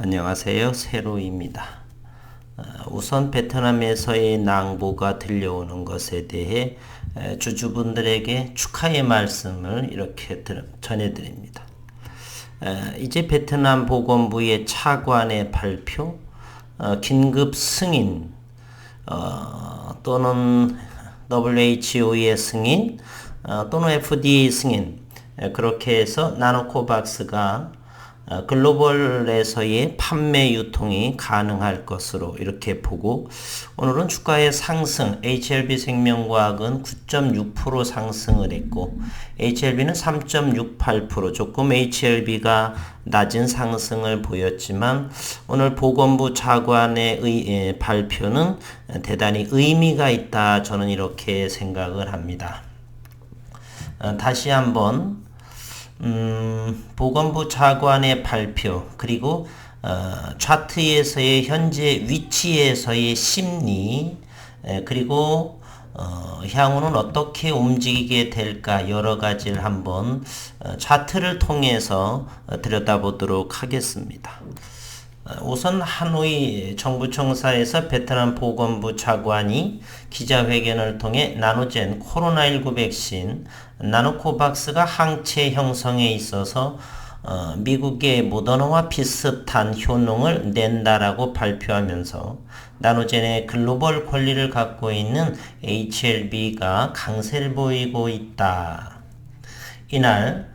안녕하세요. 세로입니다. 우선 베트남에서의 낭보가 들려오는 것에 대해 주주분들에게 축하의 말씀을 이렇게 전해드립니다. 이제 베트남 보건부의 차관의 발표, 긴급 승인 또는 WHO의 승인 또는 FDA 승인, 그렇게 해서 나노코박스가 글로벌에서의 판매 유통이 가능할 것으로 이렇게 보고, 오늘은 주가의 상승, HLB 생명과학은 9.6% 상승을 했고 HLB는 3.68%, 조금 HLB가 낮은 상승을 보였지만 오늘 보건부 차관의 발표는 대단히 의미가 있다, 저는 이렇게 생각을 합니다. 다시 한번 보건부 차관의 발표, 그리고 차트에서의 현재 위치에서의 심리, 그리고 향후는 어떻게 움직이게 될까, 여러 가지를 한번 차트를 통해서 들여다보도록 하겠습니다. 우선 하노이 정부청사에서 베트남 보건부 차관이 기자회견을 통해 나노젠 코로나19 백신 나노코박스가 항체 형성에 있어서 미국의 모더나와 비슷한 효능을 낸다라고 발표하면서 나노젠의 글로벌 권리를 갖고 있는 HLB가 강세를 보이고 있다. 이날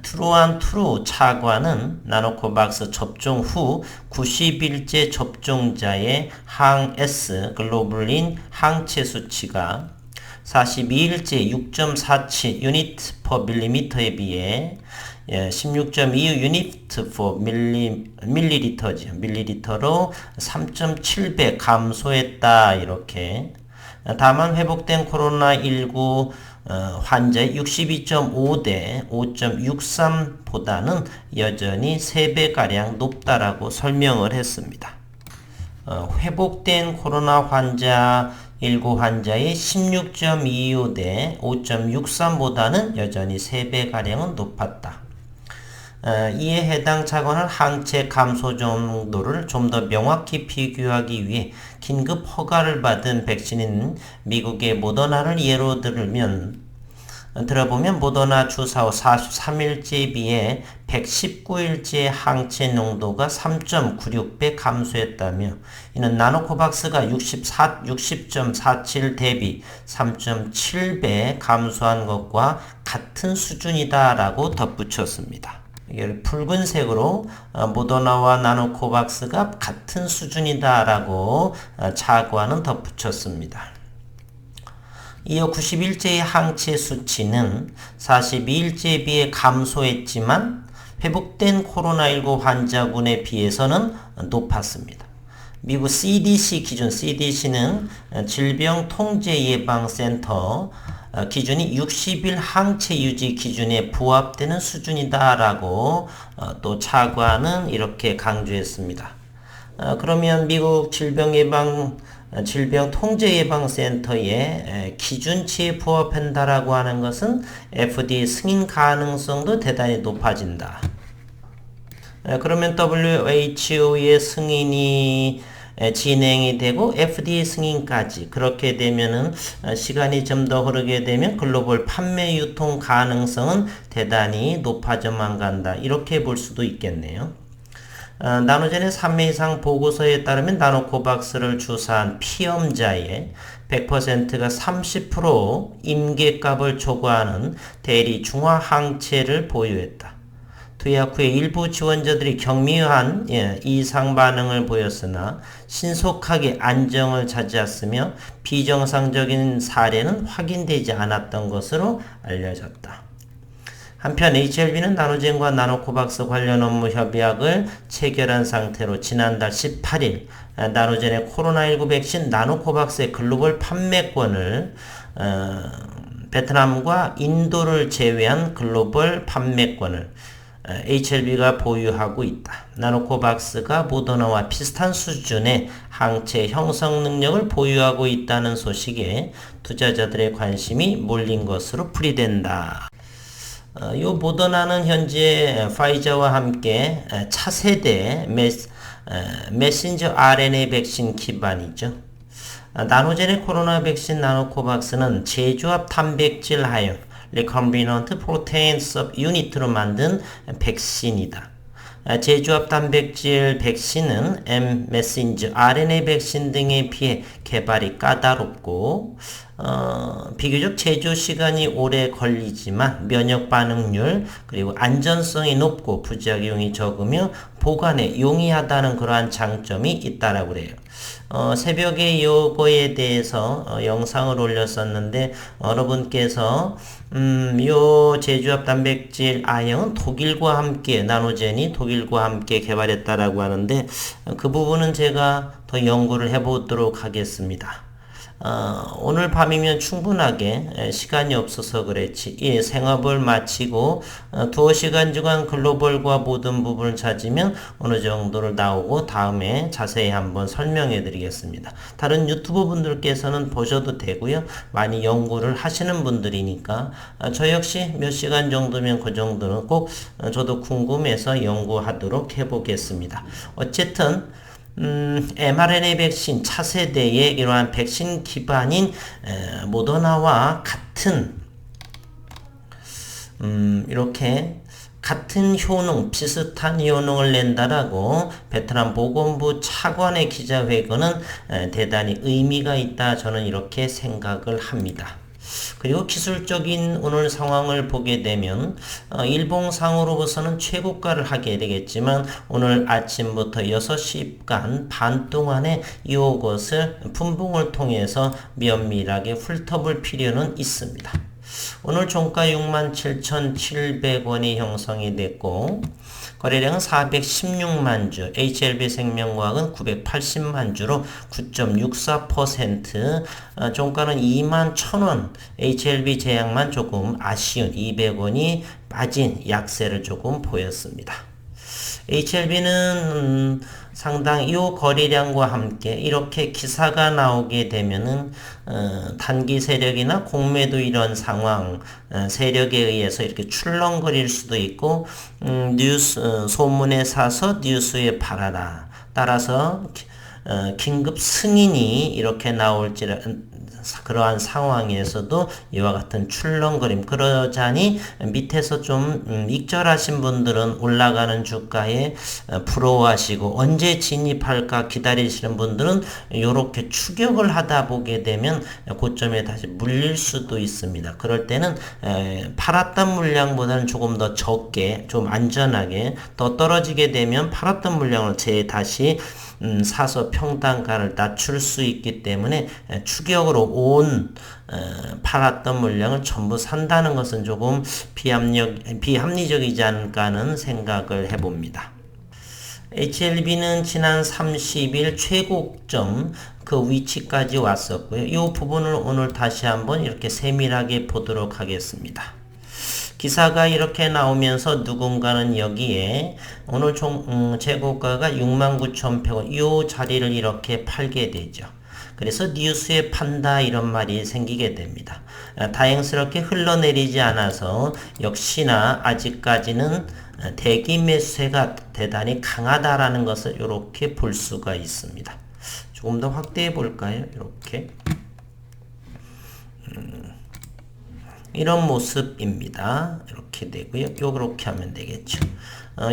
트루안 트루 차관은 나노코박스 접종 후 90일째 접종자의 항S 글로불린 항체 수치가 42일째 6.47 유닛 퍼 밀리미터에 비해 16.25 유닛 퍼 밀리리터로 3.7배 감소했다, 이렇게. 다만 회복된 코로나19 환자의 62.5대 5.63보다는 여전히 3배가량 높다라고 설명을 했습니다. 회복된 코로나 환자 19 환자의 16.25대 5.63보다는 여전히 3배가량은 높았다. 이에 해당 차관은 항체 감소 정도를 좀 더 명확히 비교하기 위해 긴급 허가를 받은 백신인 미국의 모더나를 예로 들어보면 모더나 주사 후 43일째에 비해 119일째 항체 농도가 3.96배 감소했다며, 이는 나노코박스가 60.47 대비 3.7배 감소한 것과 같은 수준이다라고 덧붙였습니다. 이걸 붉은색으로 모더나와 나노코박스가 같은 수준이다라고 차관은 덧붙였습니다. 이어 90일째의 항체 수치는 42일째에 비해 감소했지만 회복된 코로나19 환자군에 비해서는 높았습니다. 미국 CDC 기준, CDC는 질병통제예방센터 기준이 60일 항체 유지 기준에 부합되는 수준이다라고 또 차관은 이렇게 강조했습니다. 그러면 미국 질병통제예방센터의 기준치에 부합한다라고 하는 것은 FDA 승인 가능성도 대단히 높아진다. 그러면 WHO의 승인이 진행이 되고 FDA 승인까지, 그렇게 되면은 시간이 좀 더 흐르게 되면 글로벌 판매 유통 가능성은 대단히 높아져만 간다, 이렇게 볼 수도 있겠네요. 나노젠의 3회 이상 보고서에 따르면 나노코박스를 주사한 피험자의 100%가 30% 임계값을 초과하는 대리 중화 항체를 보유했다. 투약 후에 일부 지원자들이 경미한 이상 반응을 보였으나 신속하게 안정을 차지했으며 비정상적인 사례는 확인되지 않았던 것으로 알려졌다. 한편 HLB는 나노젠과 나노코박스 관련 업무 협약을 체결한 상태로 지난달 18일 나노젠의 코로나19 백신 나노코박스의 글로벌 판매권을 베트남과 인도를 제외한 글로벌 판매권을 HLB가 보유하고 있다. 나노코박스가 모더나와 비슷한 수준의 항체 형성 능력을 보유하고 있다는 소식에 투자자들의 관심이 몰린 것으로 풀이된다. 요 모더나는 현재 파이저와 함께 차세대 메신저 RNA 백신 기반이죠. 나노젠의 코로나 백신 나노코박스는 제조합 단백질 하용 recombinant protein subunit로 만든 백신이다. 제조합 단백질 백신은 메신저 RNA 백신 등에 비해 개발이 까다롭고 비교적 제조 시간이 오래 걸리지만 면역 반응률 그리고 안전성이 높고 부작용이 적으며 보관에 용이하다는 그러한 장점이 있다라고 그래요. 새벽에 요거에 대해서 영상을 올렸었는데 여러분께서 요 제조합 단백질 I형은 독일과 함께 나노젠이 독일과 함께 개발했다라고 하는데 그 부분은 제가 더 연구를 해보도록 하겠습니다. 오늘 밤이면 충분하게 시간이 없어서 그랬지. 예, 생업을 마치고 두어 시간 주간 글로벌과 모든 부분을 찾으면 어느 정도를 나오고 다음에 자세히 한번 설명해 드리겠습니다. 다른 유튜브 분들께서는 보셔도 되고요. 많이 연구를 하시는 분들이니까 저 역시 몇 시간 정도면 그 정도는 꼭 저도 궁금해서 연구하도록 해보겠습니다. 어쨌든 mRNA 백신 차세대의 이러한 백신 기반인 모더나와 같은 이렇게 같은 효능, 비슷한 효능을 낸다라고 베트남 보건부 차관의 기자회견은 대단히 의미가 있다 저는 이렇게 생각을 합니다. 그리고 기술적인 오늘 상황을 보게 되면 일봉상으로서는 최고가를 하게 되겠지만 오늘 아침부터 6시간 반 동안에 이것을 분봉을 통해서 면밀하게 훑어볼 필요는 있습니다. 오늘 종가 67,700원이 형성이 됐고 거래량은 416만 주, HLB생명과학은 980만 주로 9.64%, 종가는 21,000원, HLB제약만 조금 아쉬운 200원이 빠진 약세를 조금 보였습니다. HLB는 상당히 이 거래량과 함께 이렇게 기사가 나오게 되면은 단기 세력이나 공매도 이런 상황 세력에 의해서 이렇게 출렁거릴 수도 있고 뉴스 소문에 사서 뉴스에 팔아라. 따라서 긴급 승인이 이렇게 나올지 그러한 상황에서도 이와 같은 출렁거림 그러자니 밑에서 좀 익절하신 분들은 올라가는 주가에 부러워하시고 언제 진입할까 기다리시는 분들은 이렇게 추격을 하다 보게 되면 고점에 다시 물릴 수도 있습니다. 그럴 때는 팔았던 물량보다는 조금 더 적게 좀 안전하게 더 떨어지게 되면 팔았던 물량을 다시 사서 평단가를 낮출 수 있기 때문에 추격으로 온 팔았던 물량을 전부 산다는 것은 조금 비합리적이지 않을까 하는 생각을 해봅니다. HLB는 지난 30일 최고점 그 위치까지 왔었고요. 이 부분을 오늘 다시 한번 이렇게 세밀하게 보도록 하겠습니다. 기사가 이렇게 나오면서 누군가는 여기에 오늘 재고가가 69,100원 이 자리를 이렇게 팔게 되죠. 그래서 뉴스에 판다 이런 말이 생기게 됩니다. 다행스럽게 흘러내리지 않아서 역시나 아직까지는 대기 매수세가 대단히 강하다라는 것을 이렇게 볼 수가 있습니다. 조금 더 확대해 볼까요? 이렇게 이런 모습입니다. 이렇게 되고요. 요렇게 하면 되겠죠.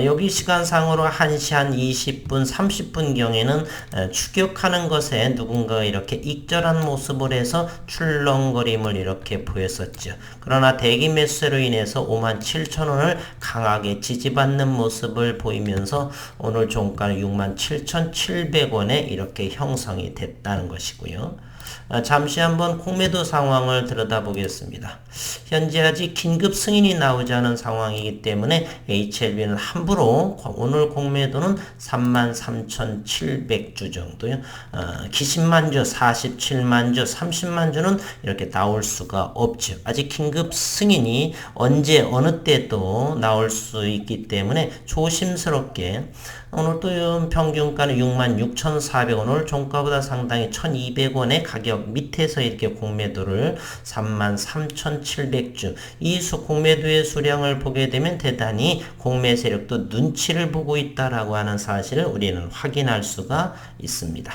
여기 시간상으로 1시 한 20분, 30분 경에는 추격하는 것에 누군가가 이렇게 익절한 모습을 해서 출렁거림을 이렇게 보였었죠. 그러나 대기 매수세로 인해서 57,000원을 강하게 지지받는 모습을 보이면서 오늘 종가는 67,700원에 이렇게 형성이 됐다는 것이고요. 잠시 한번 공매도 상황을 들여다보겠습니다. 현재 아직 긴급 승인이 나오지 않은 상황이기 때문에 HLB는 함부로 오늘 공매도는 33,700주 정도요. 기신만주, 47만주, 30만주는 이렇게 나올 수가 없죠. 아직 긴급 승인이 언제 어느 때도 나올 수 있기 때문에 조심스럽게 오늘 또 평균가는 66,400원, 오늘 종가보다 상당히 1,200원의 가격 밑에서 이렇게 공매도를 33,700주 이 공매도의 수량을 보게 되면 대단히 공매 세력도 눈치를 보고 있다라고 하는 사실을 우리는 확인할 수가 있습니다.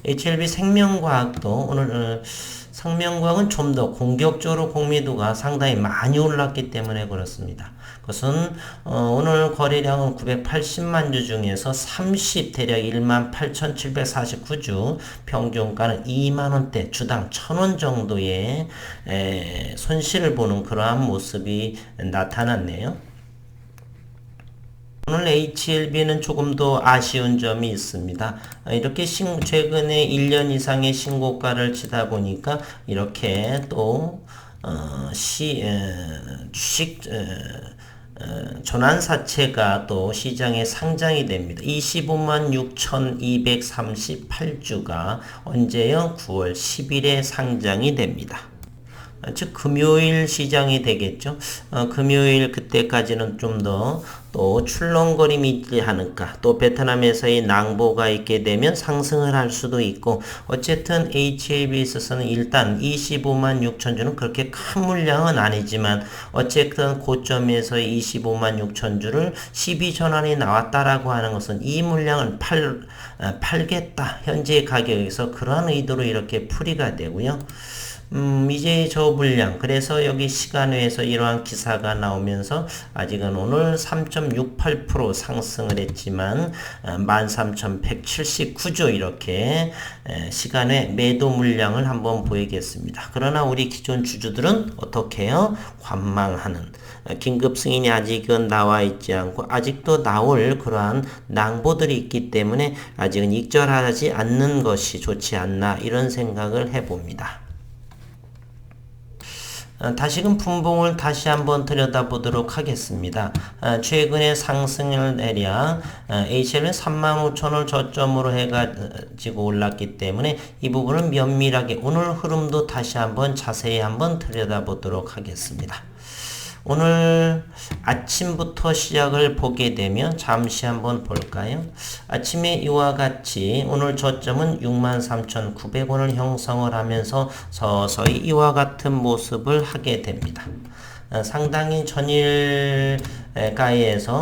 HLB 생명과학도 오늘 생명과학은 좀 더 공격적으로 공매도가 상당히 많이 올랐기 때문에 그렇습니다. 그것은 오늘 거래량은 980만 주 중에서 30 대략 18,749주 평균가는 2만원대 주당 1,000원 정도의 손실을 보는 그러한 모습이 나타났네요. 오늘 HLB는 조금 더 아쉬운 점이 있습니다. 이렇게 최근에 1년 이상의 신고가를 치다 보니까 이렇게 또 주식 전환사채가 또 시장에 상장이 됩니다. 25만 6,238주가 언제요? 9월 10일에 상장이 됩니다. 즉 금요일 시장이 되겠죠. 금요일 그때까지는 좀 더 또 출렁거림이 있지 않을까. 또 베트남에서의 낭보가 있게 되면 상승을 할 수도 있고 어쨌든 HLB에 있어서는 일단 25만 6천 주는 그렇게 큰 물량은 아니지만 어쨌든 고점에서 25만 6천 주를 12전환이 나왔다라고 하는 것은 이 물량을 팔겠다. 현재 가격에서 그러한 의도로 이렇게 풀이가 되고요. 이제 저 물량 그래서 여기 시간외에서 이러한 기사가 나오면서 아직은 오늘 3.68% 상승을 했지만 13,179조 이렇게 시간외 매도 물량을 한번 보이겠습니다. 그러나 우리 기존 주주들은 어떻게 해요? 관망하는 긴급 승인이 아직은 나와 있지 않고 아직도 나올 그러한 낭보들이 있기 때문에 아직은 익절하지 않는 것이 좋지 않나 이런 생각을 해봅니다. 다시금 분봉을 다시 한번 들여다보도록 하겠습니다. 최근에 상승을 대략 HL은 35,000을 저점으로 해가지고 올랐기 때문에 이 부분을 면밀하게 오늘 흐름도 다시 한번 자세히 한번 들여다보도록 하겠습니다. 오늘 아침부터 시작을 보게 되면 잠시 한번 볼까요? 아침에 이와 같이 오늘 저점은 63,900원을 형성을 하면서 서서히 이와 같은 모습을 하게 됩니다. 상당히 전일가에서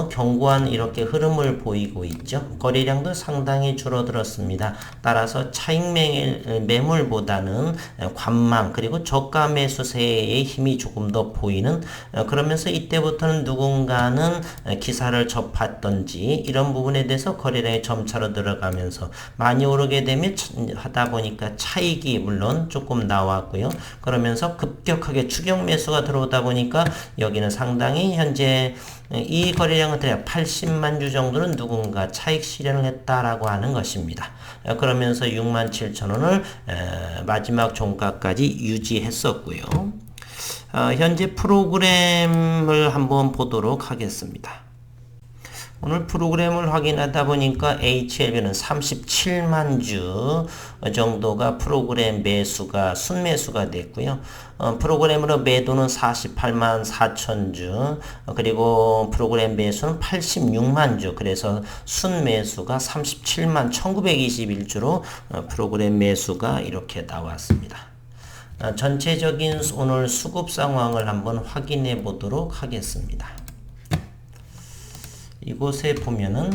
견고한 이렇게 흐름을 보이고 있죠. 거래량도 상당히 줄어들었습니다. 따라서 차익 매물보다는 관망 그리고 저가 매수세의 힘이 조금 더 보이는 그러면서 이때부터는 누군가는 기사를 접했던지 이런 부분에 대해서 거래량이 점차로 들어가면서 많이 오르게 되면 하다 보니까 차익이 물론 조금 나왔고요. 그러면서 급격하게 추격 매수가 들어오다 보니까 여기는 상당히 현재 이 거래량은 대략 80만 주 정도는 누군가 차익 실현을 했다라고 하는 것입니다. 그러면서 67,000원을 마지막 종가까지 유지했었고요. 현재 프로그램을 한번 보도록 하겠습니다. 오늘 프로그램을 확인하다 보니까 HLB는 37만 주 정도가 프로그램 매수가 순매수가 됐고요. 프로그램으로 매도는 48만 4천 주 그리고 프로그램 매수는 86만 주 그래서 순매수가 37만 1921주로 프로그램 매수가 이렇게 나왔습니다. 전체적인 오늘 수급 상황을 한번 확인해 보도록 하겠습니다. 이곳에 보면은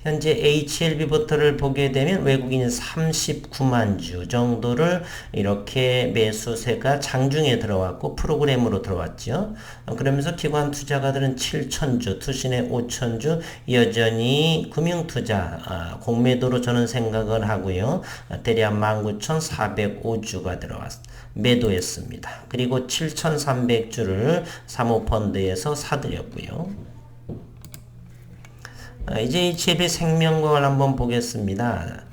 현재 HLB부터를 보게 되면 외국인이 39만 주 정도를 이렇게 매수세가 장중에 들어왔고 프로그램으로 들어왔죠. 그러면서 기관 투자가들은 7,000주, 투신의 5,000주 여전히 금융투자 공매도로 저는 생각을 하고요. 대략 19,405주가 들어왔습니다. 매도했습니다. 그리고 7,300주를 사모펀드에서 사들였고요. 이제 HLB 생명과학을 한번 보겠습니다.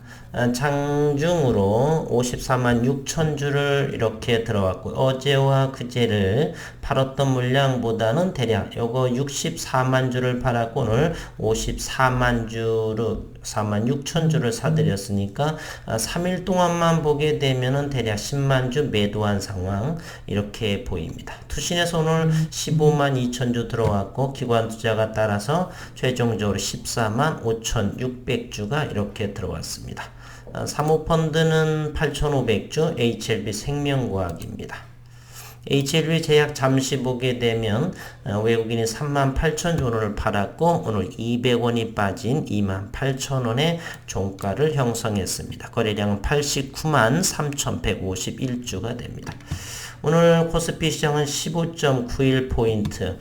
장중으로 54만 6천 주를 이렇게 들어왔고 어제와 그제를 팔았던 물량보다는 대략 요거 64만 주를 팔았고 오늘 54만 주로 46,000주를 사들였으니까 3일 동안만 보게 되면은 대략 10만 주 매도한 상황 이렇게 보입니다. 투신에서 오늘 15만 2천주 들어왔고 기관 투자가 따라서 최종적으로 14만 5,600주가 이렇게 들어왔습니다. 사모펀드는 8,500주 HLB 생명과학입니다. HLB 제약 잠시 보게 되면 외국인이 38,000주 원을 팔았고 오늘 200원이 빠진 28,000원의 종가를 형성했습니다. 거래량은 89만 3,151주가 됩니다. 오늘 코스피 시장은 15.91포인트,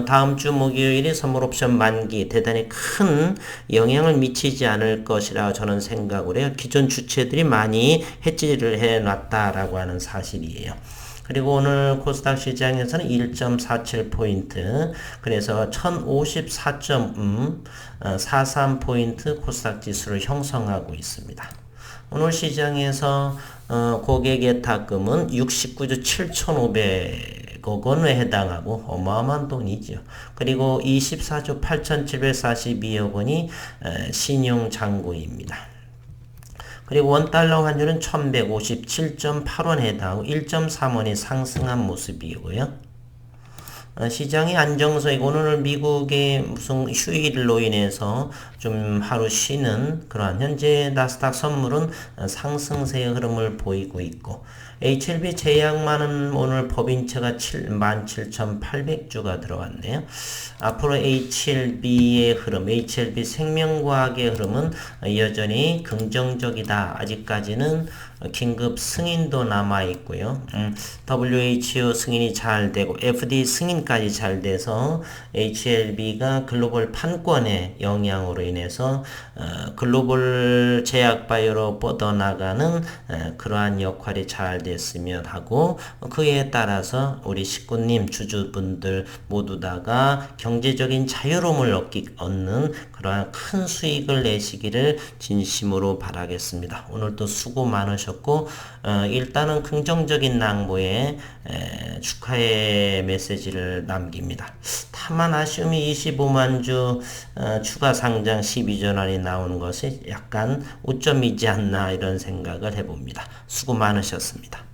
다음 주 목요일이 선물옵션 만기 대단히 큰 영향을 미치지 않을 것이라 저는 생각을 해요. 기존 주체들이 많이 해지를 해놨다라고 하는 사실이에요. 그리고 오늘 코스닥 시장에서는 1.47포인트, 그래서 1054.43포인트 코스닥 지수를 형성하고 있습니다. 오늘 시장에서 고객 예탁금은 69조 7,500억 원에 해당하고 어마어마한 돈이죠. 그리고 24조 8,742억 원이 신용장고입니다. 그리고 원달러 환율은 1157.8원에 해당하고 1.3원이 상승한 모습이고요. 시장이 안정성이고 오늘 미국의 무슨 휴일로 인해서 좀 하루 쉬는 그러한 현재 나스닥 선물은 상승세의 흐름을 보이고 있고 HLB 제약만은 오늘 법인채가 17,800주가 들어왔네요. 앞으로 HLB의 흐름, HLB 생명과학의 흐름은 여전히 긍정적이다. 아직까지는 긴급 승인도 남아있고요. WHO 승인이 잘 되고 FDA 승인까지 잘 돼서 HLB가 글로벌 판권의 영향으로 인해서 글로벌 제약바이오로 뻗어나가는 그러한 역할이 잘 됐으면 하고 그에 따라서 우리 식구님 주주분들 모두 다가 경제적인 자유로움을 얻는 그러한 큰 수익을 내시기를 진심으로 바라겠습니다. 오늘도 수고 많으셨고 일단은 긍정적인 낭보에 축하의 메시지를 남깁니다. 다만 아쉬움이 25만 주 추가 상장 12전환이 나오는 것이 약간 오점이지 않나 이런 생각을 해봅니다. 수고 많으셨습니다.